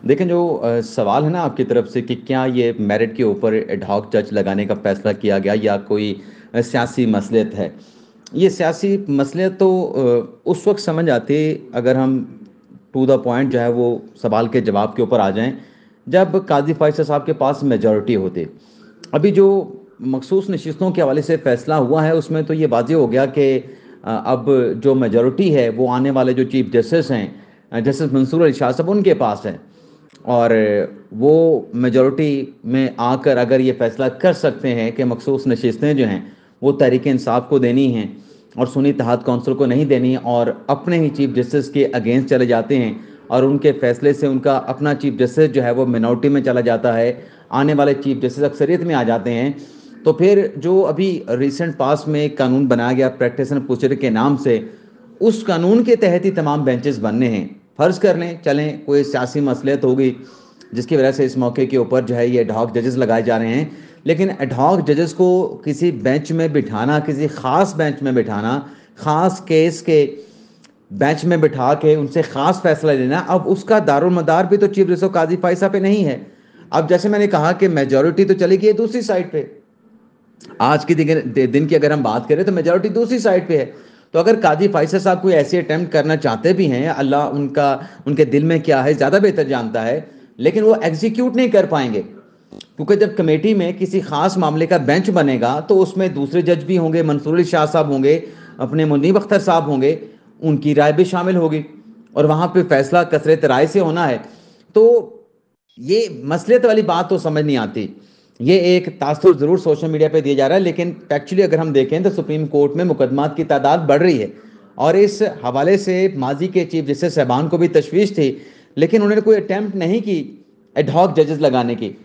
देखें जो सवाल है ना आपकी तरफ से कि क्या ये मेरिट के ऊपर एड हॉक जज लगाने का फैसला किया गया या कोई सियासी मसलियत है। ये सियासी मसलियत तो उस वक्त समझ आती अगर हम टू द पॉइंट जो है वो सवाल के जवाब के ऊपर आ जाएं जब काजी फैसल साहब के पास मेजॉरिटी होती। अभी जो मखसूस नशिस्तों के हवाले से फैसला हुआ है उसमें तो ये वाज़ेह हो गया कि अब जो मेजॉरिटी है वो आने वाले जो चीफ जस्टिस हैं जस्टिस मंसूर अली शाह साहब उनके पास है। और वो मेजॉरिटी में आकर अगर ये फैसला कर सकते हैं कि मखसूस नशिस्तें जो हैं वो तहरीक इंसाफ को देनी हैं और सुन्नी इत्तेहाद कौंसिल को नहीं देनी और अपने ही चीफ जस्टिस के अगेंस्ट चले जाते हैं और उनके फैसले से उनका अपना चीफ जस्टिस जो है वो मिनॉरिटी में चला जाता है, आने वाले चीफ जस्टिस अक्सरियत में आ जाते हैं। तो फिर जो अभी रिसेंट पास में एक कानून बनाया गया प्रैक्टिस एंड प्रोसीजर के नाम से, उस कानून के तहत ही तमाम बेंचेस बनने हैं। फ़र्ज़ कर लें चलें कोई सियासी मसलियत होगी जिसकी वजह से इस मौके के ऊपर जो है ये एड हॉक जजेस लगाए जा रहे हैं, लेकिन एड हॉक जजेस को किसी बेंच में बिठाना, किसी ख़ास बेंच में बिठाना, ख़ास केस के बेंच में बिठा के उनसे ख़ास फैसला लेना, अब उसका दारोमदार भी तो चीफ जस्टिस काजी फाइसा पे नहीं है। अब जैसे मैंने कहा कि मेजॉरिटी तो चली गई है दूसरी साइड पे। आज के दिन की अगर हम बात करें तो मेजॉरिटी दूसरी साइड पे है। तो अगर काजी फैसल साहब कोई ऐसी अटेम्प्ट करना चाहते भी हैं, अल्लाह उनका उनके दिल में क्या है ज़्यादा बेहतर जानता है, लेकिन वो एग्जीक्यूट नहीं कर पाएंगे क्योंकि जब कमेटी में किसी खास मामले का बेंच बनेगा तो उसमें दूसरे जज भी होंगे, मंसूर अली शाह साहब होंगे, अपने मुनीब अख्तर साहब होंगे, उनकी राय भी शामिल होगी और वहाँ पे फैसला कसरत राय से होना है। तो ये मसलियत वाली बात तो समझ नहीं आती। ये एक तासुर ज़रूर सोशल मीडिया पे दिया जा रहा है, लेकिन एक्चुअली अगर हम देखें तो सुप्रीम कोर्ट में मुकदमात की तादाद बढ़ रही है और इस हवाले से माजी के चीफ जस्टिस साहबान को भी तशवीश थी, लेकिन उन्होंने कोई अटेम्प्ट नहीं की एड हॉक जजेस लगाने की।